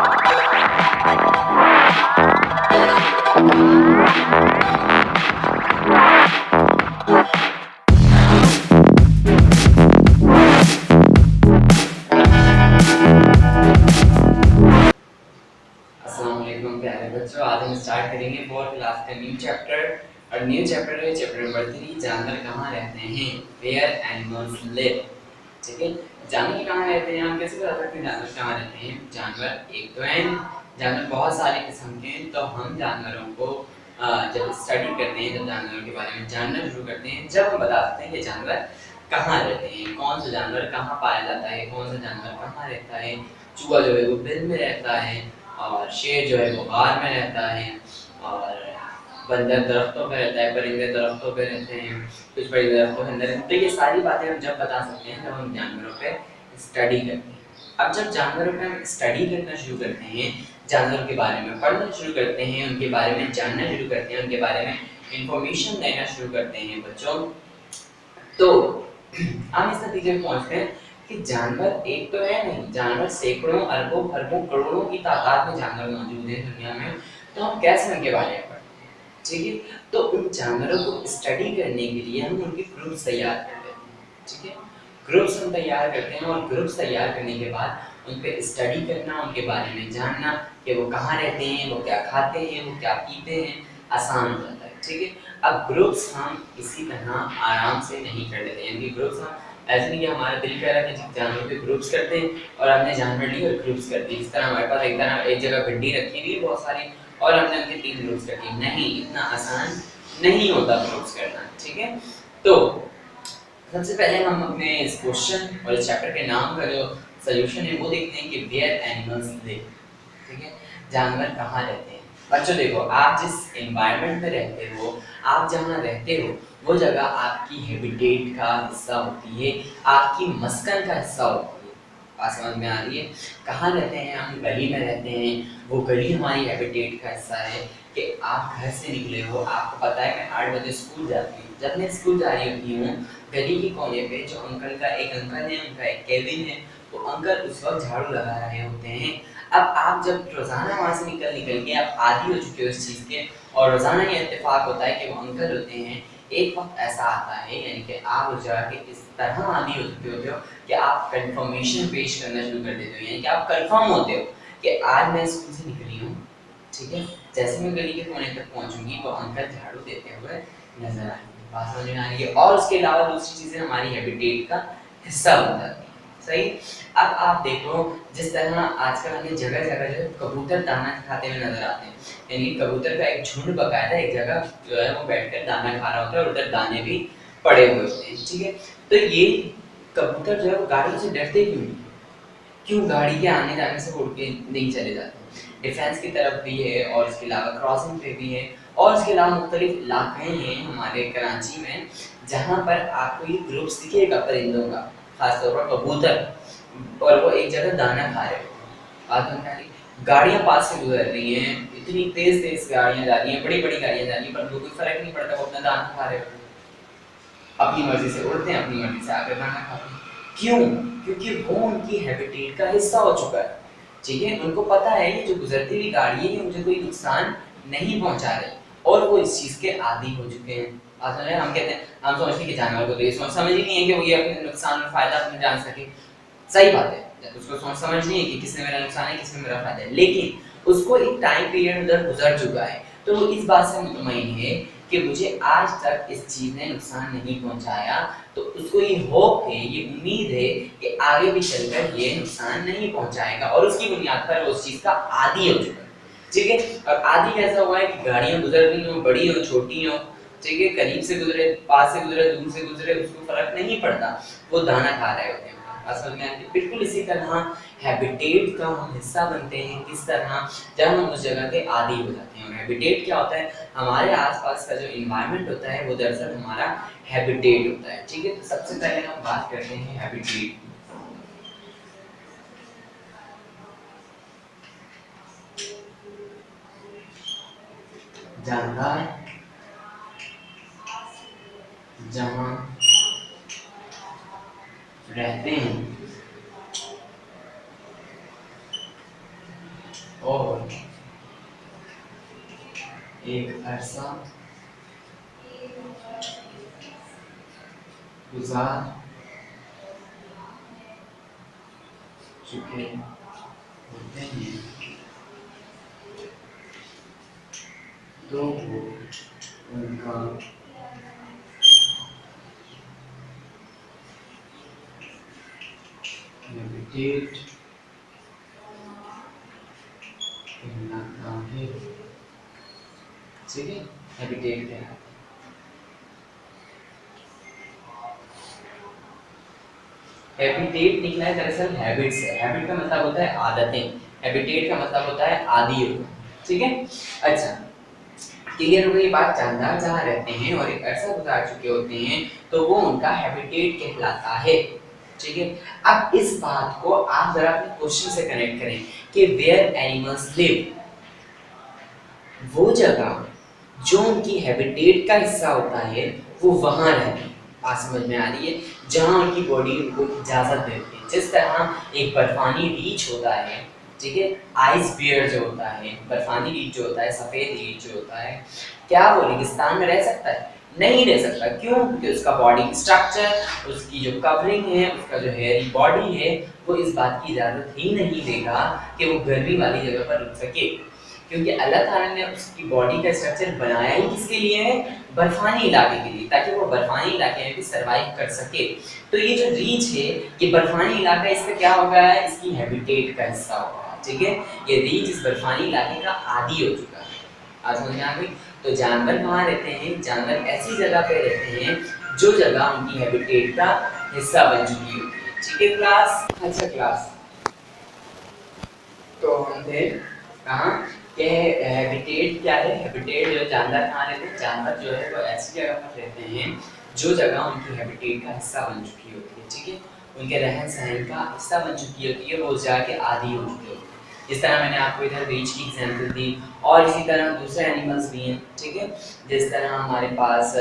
अस्सलाम वालेकुम प्यारे बच्चों। आज हम स्टार्ट करेंगे फोर्थ क्लास का न्यू चैप्टर। और न्यू चैप्टर है चैप्टर नंबर 3, जानवर कहाँ रहते हैं, वेयर एनिमल्स लिव। ठीक है, जानवर कहाँ रहते हैं, हम कैसे बता सकते हैं जानवर कहाँ रहते हैं। जानवर एक तो है, जानवर बहुत सारे किस्म के हैं। तो हम जानवरों को जब स्टडी करते हैं, जब जानवरों के बारे में जानना शुरू करते हैं, जब हम बता सकते हैं कि जानवर कहाँ रहते हैं, कौन सा जानवर कहाँ पाया जाता है, कौन सा जानवर कहाँ रहता है। चूहा जो है वो बिल में रहता है, और शेर जो है वो गार में रहता है, और बंदर दरख्तों पे रहता है, परिंदे दरख्तों पे रहते हैं, कुछ बड़े दरख्तों के अंदर रहते हैं। तो ये सारी बातें हम जब बता सकते हैं जब हम जानवरों पे स्टडी करते हैं। अब जब जानवरों पे हम स्टडी करना शुरू करते हैं, जानवरों के बारे में पढ़ना शुरू करते हैं, उनके बारे में जानना शुरू करते हैं, उनके बारे में इंफॉर्मेशन देना शुरू करते हैं बच्चों, तो हम इस नतीजे पे पहुंचते हैं कि जानवर एक तो है नहीं, जानवर सैकड़ों अरबों खरबों करोड़ों की तादाद में जानवर मौजूद हैं दुनिया में। तो हम कैसे उनके बारे में पढ़ते हैं, ठीक है। तो उन जानवरों को स्टडी करने के लिए हम उनके ग्रुप्स तैयार कर लेते हैं, ठीक है। ग्रुप्स हम तैयार करते हैं, और ग्रुप्स तैयार करने के बाद उन पे स्टडी करना, उनके बारे में जानना कि वो कहाँ रहते हैं, वो क्या खाते हैं, वो क्या पीते हैं, आसान हो जाता है, ठीक है। अब ग्रुप्स हम इसी तरह आराम से नहीं कर लेते, यानी कि ग्रुप्स हम ऐसे नहीं कि हमारा दिल कह रहा है कि जानवर के ग्रुप्स करते हैं और हमने जानवर लिए और ग्रुप्स कर दिए। इस तरह हमारे पास एक जगह भिंडी रखी हुई है बहुत सारी, और हमने उनके 3 ग्रुप्स कर दिए। नहीं, इतना आसान नहीं होता ग्रुप्स करना, ठीक है। तो सबसे पहले हम अपने इस क्वेश्चन और इस चैप्टर के नाम का जो सॉल्यूशन है वो देखते हैं कि वेयर एनिमल्स लिव, ठीक है। जानवर कहाँ रहते हैं। बच्चों देखो, आप जिस एनवायरनमेंट में रहते हो, आप जहाँ रहते हो, वो जगह आपकी हैबिटेट का हिस्सा होती है, आपकी मस्कन का हिस्सा होती है। बात समझ में आ रही है। कहाँ रहते हैं हम, गली में रहते हैं, वो गली हमारी हैबिटेट का हिस्सा है। कि आप घर से निकले हो, आपको पता है मैं 8 बजे स्कूल जाती हूँ, जब मैं स्कूल जा रही होती हूँ, गली के कोने पे जो एक अंकल है, उनका एक केबिन है, वो अंकल उस वक्त झाड़ू लगा रहे होते हैं। अब आप जब रोज़ाना वहाँ से निकल निकल के आप आदी हो चुके हो इस चीज़ के, और रोज़ाना ये इत्तेफाक होता है कि वो अंकल होते हैं, एक वक्त ऐसा आता है, यानी कि आप उस जगह के इस तरह आदी हो चुके होते हो कि आप कंफर्मेशन पेश करना शुरू कर देते हो, यानी कि आप कंफर्म होते हो कि आज मैं स्कूल से निकली हूँ, ठीक है। जैसे मैं गली के कोने तक पहुँचूंगी तो अंकल झाड़ू देते हुए नजर आएंगे। बात समझ में आ रही है। और उसके अलावा दूसरी चीज़ें हमारी हैबिटेट का हिस्सा बन जाती हैं, सही। अब आप देखो, जिस तरह आजकल हमें जगह जगह जो है कबूतर दाना खाते हुए नजर आते हैं, यानी कि कबूतर का एक झुंड बकायदा एक जगह जो है वो बैठकर दाना खा रहा होता है, और उधर दाने भी पड़े हुए होते हैं, ठीक है। तो ये कबूतर जो है वो गाड़ियों से डरते क्यों नहीं? क्यों गाड़ी के आने जाने से उड़ के नहीं चले जाते? डिफेंस की तरफ भी है, और इसके अलावा क्रॉसिंग पे भी है, और इसके अलावा मुख्तलिफ इलाके हैं हमारे कराची में जहाँ पर आपको ये ग्रुप्स दिखेगा परिंदों का, खासतौर पर कबूतर, और वो एक जगह दाना खा रहे हो। बात समझ में आ रही? गाड़ियाँ पास से गुजर रही हैं, इतनी तेज तेज गाड़ियाँ जा रही हैं, बड़ी बड़ी गाड़ियाँ जा रही हैं, पर उनको कोई फर्क नहीं पड़ता, वो अपना दाना खा रहे हो, अपनी मर्जी से उड़ते हैं, अपनी मर्जी से आकर खाना खाते हैं। क्यों? क्योंकि वो उनकी हैबिटेट का हिस्सा हो चुका है, ठीक है। उनको पता है ये जो गुजरती हुई गाड़ी है ये मुझे कोई नुकसान नहीं पहुंचा रही, और वो इस चीज़ के आदी हो चुके हैं। बात समझ रहे हैं? हम कहते हैं, हम सोचते हैं कि जानवर को तो ये सोच समझ ही नहीं है कि वो ये अपने नुकसान और फायदा अपने जान सके। सही बात है, उसको सोच समझ नहीं है कि किसमें मेरा नुकसान है, किसमें मेरा फायदा है, लेकिन उसको एक टाइम पीरियड उधर गुजर चुका है, तो वो इस बात से मुतमईन है कि मुझे आज तक इस चीज़ ने नुकसान नहीं पहुंचाया। तो उसको ये होप है, ये उम्मीद है कि आगे भी चलकर ये नुकसान नहीं पहुंचाएगा, और उसकी बुनियाद पर वो उस चीज़ का आदी हो चुका है, ठीक है। और आदी कैसा हुआ है कि गाड़ियां गुजर रही हो, बड़ी हो छोटी हो, ठीक है, करीब से गुजरे, पास से गुजरे, दूर से गुजरे, उसको फर्क नहीं पड़ता, वो दाना खा रहे होते हैं। असल में बिल्कुल इसी तरह हैबिटेट का हम हिस्सा बनते हैं, किस तरह जब हम उस जगह के आदी हो जाते हैं। और हैबिटेट क्या होता है? हमारे आसपास का जो इन्वायरमेंट होता है वो दरअसल हमारा हैबिटेट होता है, ठीक है। तो सबसे पहले हम बात करते हैं हैबिटेट की। जानवर जहाँ रहते हैं और एक अरसा गुजार चुके होते हैं तो वो उनका हैबिटेट कहलाता है। ठीक है, हैबिटेट क्या है? हैबिटेट निकला है दरअसल हैबिट से। हैबिट का मतलब होता है आदतें, हैबिटेट का मतलब होता है आदी होना। ठीक है, अच्छा क्लियर हो गई बात। जानदार जहाँ रहते हैं और एक अरसा गुजार चुके होते हैं तो वो उनका हैबिटेट कहलाता है। ठीक है, अब इस बात को आप जरा अपने क्वेश्चन से कनेक्ट करें कि वेयर एनिमल्स लिव, वो जगह जो उनकी हैबिटेट का हिस्सा होता है वो वहां रहते हैं। बात समझ में आ रही है? जहां उनकी बॉडी उनको इजाजत देती है। जिस तरह एक बर्फानी रीछ होता है, ठीक है, आइस बियर जो होता है, बर्फानी रीछ जो होता है, सफेद रीछ जो होता है, क्या वो रेगिस्तान में रह सकता है? नहीं रह सकता। क्यों? क्योंकि उसका बॉडी स्ट्रक्चर, उसकी जो कवरिंग है, उसका जो हेयरी बॉडी है, वो इस बात की इजाजत ही नहीं देगा कि वो गर्मी वाली जगह पर रुक सके। क्योंकि अल्लाह ताला ने उसकी बॉडी का स्ट्रक्चर बनाया ही किसके लिए है? बर्फानी इलाके के लिए, ताकि वो बर्फानी इलाके में भी सर्वाइव कर सके। तो ये जो रीच है, ये बर्फानी इलाका, इसका क्या हो गया है? इसकी हैबिटेट का हिस्सा हो गया। ठीक है, ये रीच इस बर्फानी इलाके का आदी हो चुका है। आज समझ में आ गई? तो जानवर कहाँ रहते हैं? जानवर ऐसी जगह पे रहते हैं जो जगह उनकी हैबिटेट का हिस्सा बन चुकी होती है। ठीक है क्लास? अच्छा क्लास, तो हम थे कहाँ के हैबिटेट क्या है? हैबिटेट जो जानवर कहाँ रहते हैं? जानवर जो है वो ऐसी जगह पर रहते हैं जो जगह उनकी हैबिटेट का हिस्सा बन चुकी होती है। ठीक है, उनके रहन सहन का हिस्सा बन चुकी होती है, वो उस जगह के आदी हो चुके होते हैं। जिस तरह मैंने आपको इधर रीछ की एग्जांपल दी, और इसी तरह दूसरे एनिमल्स भी हैं। ठीक है, जिस तरह हमारे पास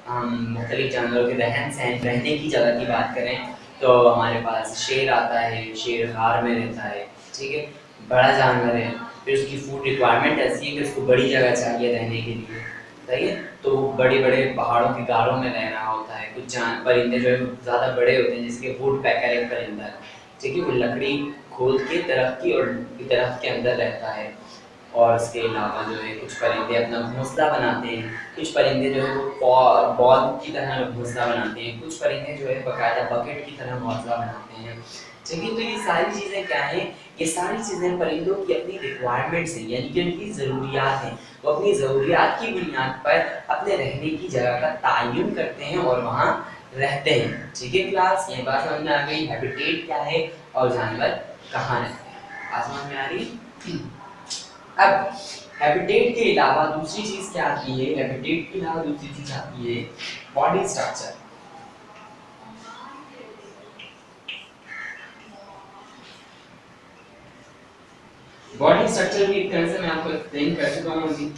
हम मुख्तलिफ जानवरों के रहन सहन, रहने की जगह की बात करें तो हमारे पास शेर आता है, शेर गार में रहता है। ठीक है, बड़ा जानवर है, फिर उसकी फूड रिक्वायरमेंट ऐसी है कि उसको बड़ी जगह चाहिए रहने के लिए। सही है, तो बड़े बड़े पहाड़ों की गारों में रह रहा होता है। कुछ परिंदे जो है ज़्यादा बड़े होते हैं, जिसके वुड पैकर एक परिंदा है। ठीक है, वो लकड़ी खोद के दरख्त की और दरख्त के अंदर रहता है। और इसके अलावा जो है कुछ परिंदे अपना घोंसला बनाते हैं, कुछ परिंदे जो है वो बॉल की तरह घोंसला बनाते हैं, कुछ परिंदे जो है बाकायदा बकेट की तरह घोंसला बनाते हैं। ठीक है, तो ये सारी चीज़ें क्या हैं? ये सारी चीज़ें परिंदों की अपनी रिक्वायरमेंट्स हैं, यानी कि उनकी ज़रूरियात हैं। वो अपनी ज़रूरियात की बुनियाद पर अपने रहने की जगह का तयन करते हैं और वहाँ रहते हैं। ठीक है क्लास, ये बात समझ में आ गई? हैबिटेट क्या है और जानवर कहाँ रहते हैं? बात समझ में आ रही है? अब हैबिटेट के अलावा दूसरी चीज़ क्या आती है? हैबिटेट के अलावा दूसरी चीज़ आती है बॉडी स्ट्रक्चर। बॉडी स्ट्रक्चर भी एक तरह से मैं आपको एक्सप्लेन कर चुका हूँ अभी,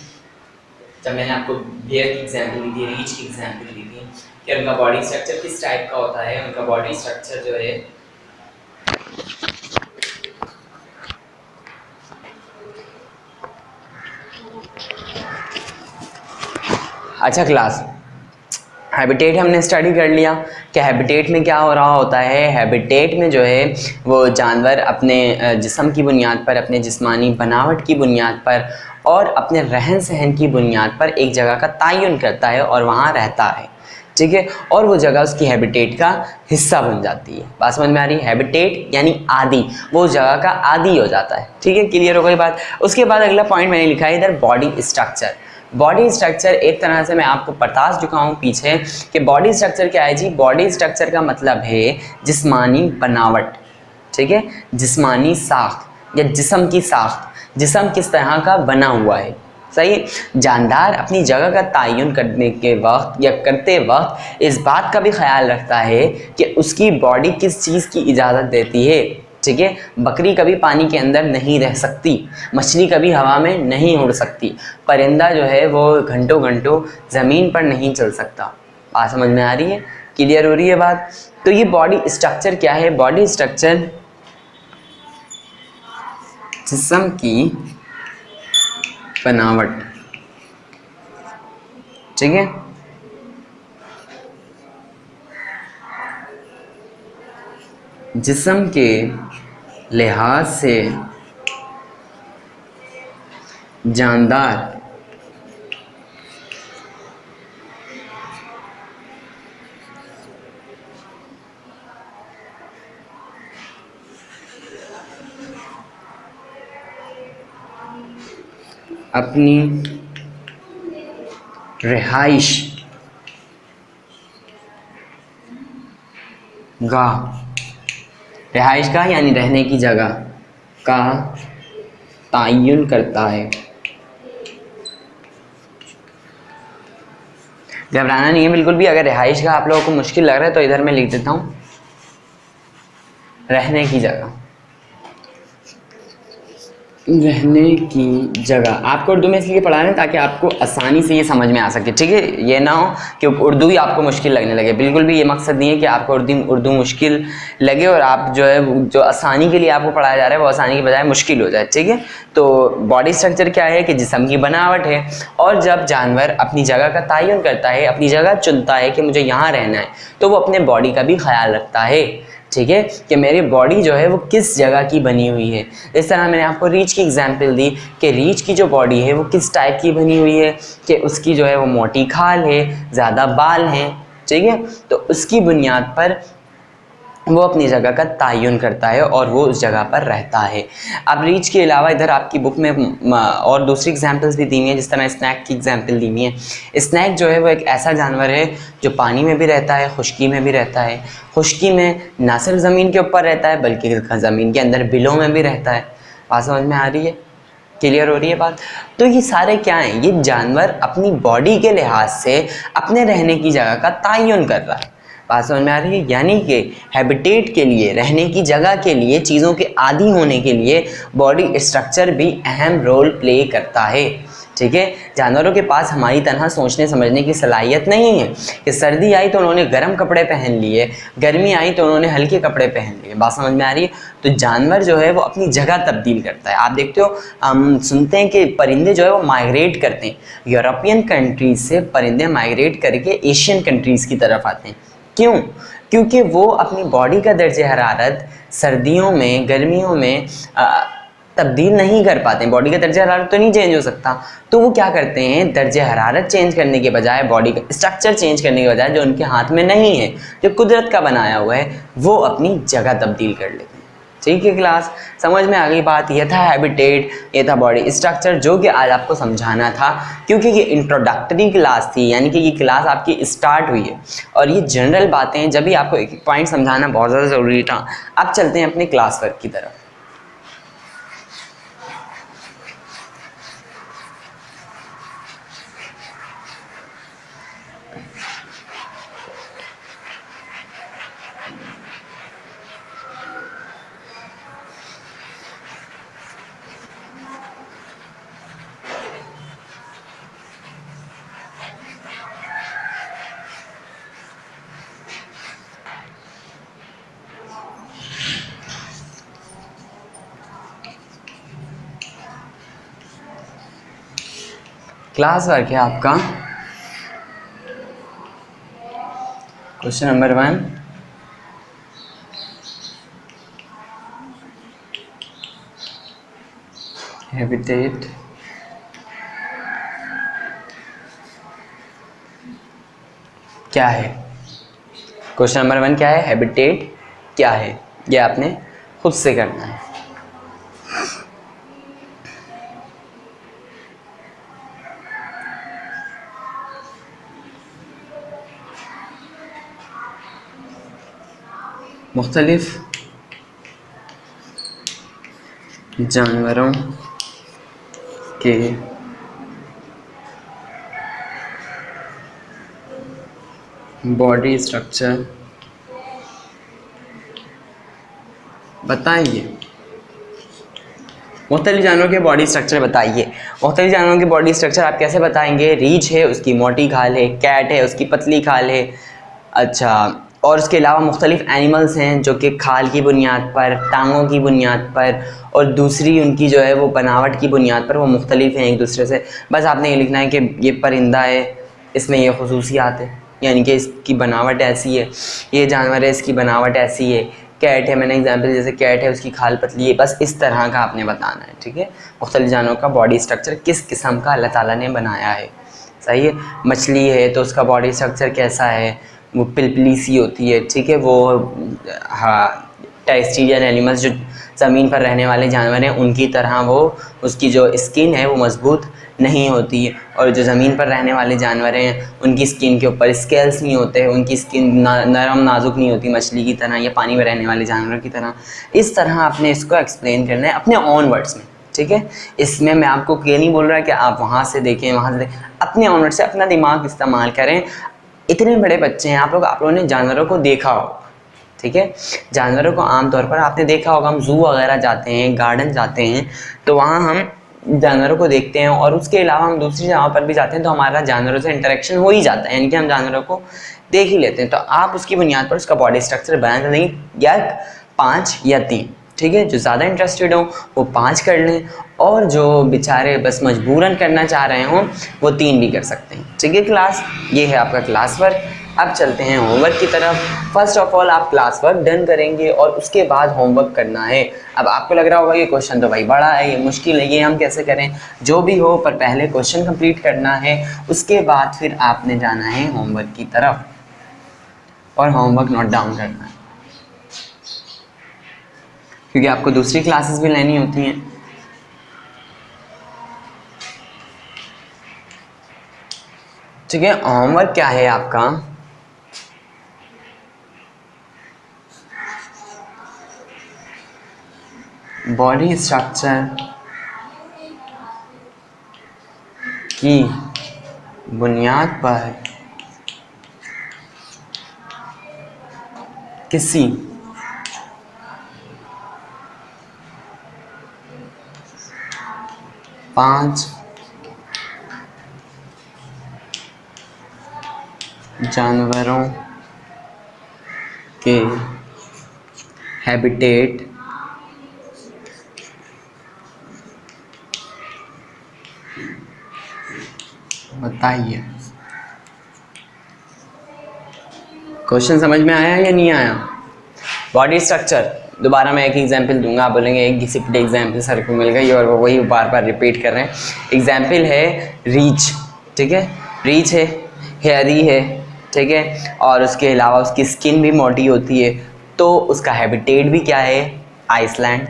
जब मैंने आपको बेयर की एग्जांपल दी थी, रीच की एग्जांपल दी थी कि उनका बॉडी स्ट्रक्चर किस टाइप का होता है। उनका बॉडी स्ट्रक्चर जो है, अच्छा क्लास, हैबिटेट हमने स्टडी कर लिया कि हैबिटेट में क्या हो रहा होता है। हैबिटेट में जो है वो जानवर अपने जिस्म की बुनियाद पर, अपने जिस्मानी बनावट की बुनियाद पर और अपने रहन सहन की बुनियाद पर एक जगह का तयन करता है और वहाँ रहता है। ठीक है, और वो जगह उसकी हैबिटेट का हिस्सा बन जाती है। बात समझ में आ रही है? हैबिटेट यानी आदि, वो जगह का आदि हो जाता है। ठीक है, क्लियर हो गई बात? उसके बाद अगला पॉइंट मैंने लिखा है इधर, बॉडी स्ट्रक्चर। बॉडी स्ट्रक्चर एक तरह से मैं आपको बता चुका हूँ पीछे कि बॉडी स्ट्रक्चर क्या है जी। बॉडी स्ट्रक्चर का मतलब है जिस्मानी बनावट। ठीक है, जिस्मानी साख्त या जिस्म की साख्त, जिस्म किस तरह का बना हुआ है। सही है, जानदार अपनी जगह का तयन करने के वक्त या करते वक्त इस बात का भी ख्याल रखता है कि उसकी बॉडी किस चीज़ की इजाज़त देती है। ठीक है, बकरी कभी पानी के अंदर नहीं रह सकती, मछली कभी हवा में नहीं उड़ सकती, परिंदा जो है वो घंटों घंटों ज़मीन पर नहीं चल सकता। बात समझ में आ रही है? क्लियर हो रही है बात? तो ये बॉडी स्ट्रक्चर क्या है? बॉडी स्ट्रक्चर जिस्म की बनावट, ठीक है। जिस्म के लिहाज से जानदार अपनी रिहाइश गाह, रिहाइश गाह यानी रहने की जगह का तयन करता है। घबराना नहीं है बिल्कुल भी। अगर रिहाइश गाह आप लोगों को मुश्किल लग रहा है तो इधर मैं लिख देता हूँ रहने की जगह, रहने की जगह। आपको उर्दू में इसलिए पढ़ा रहे हैं ताकि आपको आसानी से ये समझ में आ सके, ठीक है। ये ना हो कि उर्दू ही आपको मुश्किल लगने लगे, बिल्कुल भी ये मकसद नहीं है कि आपको उर्दू मुश्किल लगे और आप जो है जो आसानी के लिए आपको पढ़ाया जा रहा है वो आसानी के बजाय मुश्किल हो जाए, ठीक है। तो बॉडी स्ट्रक्चर क्या है कि जिस्म की बनावट है, और जब जानवर अपनी जगह का तयन करता है, अपनी जगह चुनता है कि मुझे यहाँ रहना है, तो वो अपने बॉडी का भी ख्याल रखता है, ठीक है, कि मेरी बॉडी जो है वो किस जगह की बनी हुई है। इस तरह मैंने आपको रीछ की एग्जांपल दी कि रीछ की जो बॉडी है वो किस टाइप की बनी हुई है, कि उसकी जो है वो मोटी खाल है, ज़्यादा बाल हैं, ठीक है। तो उसकी बुनियाद पर वो अपनी जगह का तयन करता है और वो उस जगह पर रहता है। अब रीछ के अलावा इधर आपकी बुक में और दूसरी एग्जांपल्स भी दी हुई हैं, जिस तरह स्नैक की एग्जांपल दी हुई है। स्नैक जो है वो एक ऐसा जानवर है जो पानी में भी रहता है, खुश्की में भी रहता है। खुश्की में ना सिर्फ ज़मीन के ऊपर रहता है बल्कि ज़मीन के अंदर बिलों में भी रहता है। बात समझ में आ रही है? क्लियर हो रही है बात? तो ये सारे क्या हैं? ये जानवर अपनी बॉडी के लिहाज से अपने रहने की जगह का तयन कर रहा है। बात समझ में आ रही है? यानी कि हैबिटेट के लिए, रहने की जगह के लिए, चीज़ों के आदी होने के लिए बॉडी स्ट्रक्चर भी अहम रोल प्ले करता है, ठीक है। जानवरों के पास हमारी तरह सोचने समझने की सलाहियत नहीं है कि सर्दी आई तो उन्होंने गर्म कपड़े पहन लिए, गर्मी आई तो उन्होंने हल्के कपड़े पहन लिए। बात समझ में आ रही है? तो जानवर जो है वो अपनी जगह तब्दील करता है। आप देखते हो, हम सुनते हैं कि परिंदे जो है वो माइग्रेट करते हैं, यूरोपियन कंट्रीज से परिंदे माइग्रेट करके एशियन कंट्रीज़ की तरफ आते हैं। क्यों? क्योंकि वो अपनी बॉडी का दर्जे हरारत सर्दियों में, गर्मियों में तब्दील नहीं कर पाते हैं। बॉडी का दर्जा हरारत तो नहीं चेंज हो सकता, तो वो क्या करते हैं, दर्जे हरारत चेंज करने के बजाय, बॉडी का स्ट्रक्चर चेंज करने के बजाय, जो उनके हाथ में नहीं है, जो कुदरत का बनाया हुआ है, वो अपनी जगह तब्दील कर लेते हैं। ठीक है क्लास, समझ में आ गई बात? ये था हैबिटेट, ये था बॉडी स्ट्रक्चर, जो कि आज आपको समझाना था, क्योंकि ये इंट्रोडक्टरी क्लास थी, यानी कि ये क्लास आपकी स्टार्ट हुई है और ये जनरल बातें हैं, जब भी आपको एक एक पॉइंट समझाना बहुत ज़्यादा ज़रूरी था। अब चलते हैं अपने क्लास वर्क की तरफ। क्लास वर्क है आपका क्वेश्चन नंबर 1, हैबिटेट क्या है। क्वेश्चन नंबर 1 क्या है? हैबिटेट क्या है? ये आपने खुद से करना है। मुख्तलिफ जानवरों के बॉडी स्ट्रक्चर बताइए। मुख्तलिफ जानवरों के बॉडी स्ट्रक्चर बताइए। मुख्तलिफ जानवरों के बॉडी स्ट्रक्चर आप कैसे बताएंगे? रीछ है, उसकी मोटी खाल है, कैट है, उसकी पतली खाल है, अच्छा और उसके अलावा मुख्तलिफ़ एनिमल्स हैं जो कि खाल की बुनियाद पर, टांगों की बुनियाद पर और दूसरी उनकी जो है वो बनावट की बुनियाद पर वो मुख्तलिफ़ हैं एक दूसरे से। बस आपने ये लिखना है कि ये परिंदा है, इसमें ये खसूसियात है, यानी कि इसकी बनावट ऐसी है, ये जानवर है इसकी बनावट ऐसी है। कैट है, मैंने एग्जांपल जैसे कैट है उसकी खाल पतली है, बस इस तरह का आपने बताना है, ठीक है। मुख्तलिफ़ जानवरों का बॉडी स्ट्रक्चर किस किस्म का अल्लाह ताला ने बनाया है, सही है। मछली है तो उसका बॉडी स्ट्रक्चर कैसा है, वो पिलपिली सी होती है, ठीक है। वो हाँ, टेरेस्ट्रियल एनिमल्स जो ज़मीन पर रहने वाले जानवर हैं उनकी तरह वो उसकी जो स्किन है वो मज़बूत नहीं होती है, और जो ज़मीन पर रहने वाले जानवर हैं उनकी स्किन के ऊपर स्केल्स नहीं होते हैं, उनकी स्किन नरम नाजुक नहीं होती मछली की तरह या पानी में रहने वाले जानवरों की तरह। इस तरह आपने इसको एक्सप्लेन करना है अपने ओन वर्ड्स में, ठीक है। इसमें मैं आपको ये नहीं बोल रहा कि आप वहाँ से देखें वहाँ से देखें, अपने ओन वर्ड से अपना दिमाग इस्तेमाल करें। इतने बड़े बच्चे हैं आप लोगों ने जानवरों को देखा हो, ठीक है। जानवरों को आमतौर पर आपने देखा होगा, हम ज़ू वगैरह जाते हैं, गार्डन जाते हैं, तो वहाँ हम जानवरों को देखते हैं, और उसके अलावा हम दूसरी जगह पर भी जाते हैं तो हमारा जानवरों से इंटरेक्शन हो ही जाता है, यानी कि हम जानवरों को देख ही लेते हैं। तो आप उसकी बुनियाद पर उसका बॉडी स्ट्रक्चर बयान देंगे, या 5 या 3, ठीक है। जो ज़्यादा इंटरेस्टेड हों वो 5 कर लें, और जो बेचारे बस मजबूरन करना चाह रहे हों वो 3 भी कर सकते हैं, ठीक है। क्लास ये है आपका क्लास वर्क। अब चलते हैं होमवर्क की तरफ। फर्स्ट ऑफ ऑल आप क्लास वर्क डन करेंगे और उसके बाद होमवर्क करना है। अब आपको लग रहा होगा ये क्वेश्चन तो भाई बड़ा है, ये मुश्किल है, ये हम कैसे करें। जो भी हो, पर पहले क्वेश्चन कंप्लीट करना है, उसके बाद फिर आपने जाना है होमवर्क की तरफ और होमवर्क नोट डाउन करना है, क्योंकि आपको दूसरी क्लासेस भी लेनी होती हैं। ठीक है, होमवर्क क्या है आपका, बॉडी स्ट्रक्चर की बुनियाद पर किसी पांच जानवरों के हैबिटेट बताइए। क्वेश्चन समझ में आया या नहीं आया। बॉडी स्ट्रक्चर, दोबारा मैं एक एग्जांपल दूंगा, आप बोलेंगे एक घिसिपिटे एग्जांपल सर को मिल गई और वो वही बार बार रिपीट कर रहे हैं। एग्जांपल है रीच, ठीक है। रीच है, हेयरी है, ठीक है, और उसके अलावा उसकी स्किन भी मोटी होती है। तो उसका हैबिटेट भी क्या है, आइसलैंड,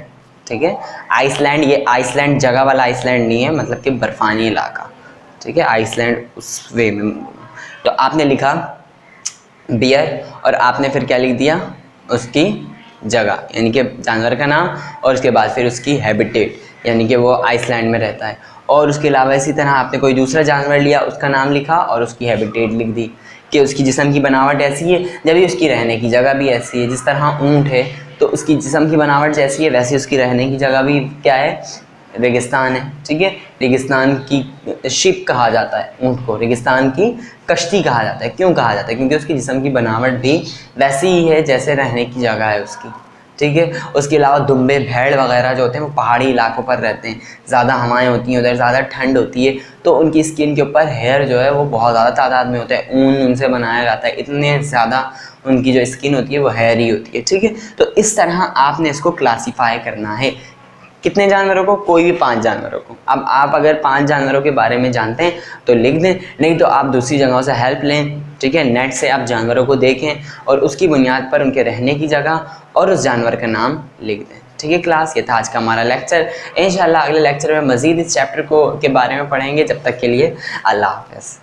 ठीक है। आइसलैंड, ये आइसलैंड जगह वाला आइसलैंड नहीं है, मतलब कि बर्फानी इलाका, ठीक है। आइसलैंड उस वे में। तो आपने लिखा बियर और आपने फिर क्या लिख दिया, उसकी जगह, यानी कि जानवर का नाम, और उसके बाद फिर उसकी हैबिटेट, यानी कि वो आइसलैंड में रहता है। और उसके अलावा इसी तरह आपने कोई दूसरा जानवर लिया, उसका नाम लिखा और उसकी हैबिटेट लिख दी कि उसकी जिस्म की बनावट ऐसी है, जबकि उसकी रहने की जगह भी ऐसी है। जिस तरह ऊँट है तो उसकी जिस्म की बनावट जैसी है वैसे उसकी रहने की जगह भी क्या है, रेगिस्तान है, ठीक है। रेगिस्तान की शिप कहा जाता है ऊँट को, रेगिस्तान की कश्ती कहा जाता है। क्यों कहा जाता है, क्योंकि उसकी जिस्म की बनावट भी वैसी ही है जैसे रहने की जगह है उसकी, ठीक है। उसके अलावा दुम्बे, भेड़ वगैरह जो होते हैं वो पहाड़ी इलाकों पर रहते हैं, ज़्यादा हवाएं होती हैं उधर, ज़्यादा ठंड होती है, तो उनकी स्किन के ऊपर हेयर जो है वो बहुत ज़्यादा तादाद में होता है, ऊन उनसे बनाया जाता है, इतने ज़्यादा उनकी जो स्किन होती है वो हेयरी होती है, ठीक है। तो इस तरह आपने इसको क्लासीफाई करना है। कितने जानवरों को, कोई भी 5 जानवरों को। अब आप अगर 5 जानवरों के बारे में जानते हैं तो लिख दें, नहीं तो आप दूसरी जगहों से हेल्प लें, ठीक है। नेट से आप जानवरों को देखें और उसकी बुनियाद पर उनके रहने की जगह और उस जानवर का नाम लिख दें, ठीक है। क्लास, ये था आज का हमारा लेक्चर। इंशाल्लाह अगले लेक्चर में मज़ीद इस चैप्टर को के बारे में पढ़ेंगे। जब तक के लिए अल्लाह हाफ़िज़।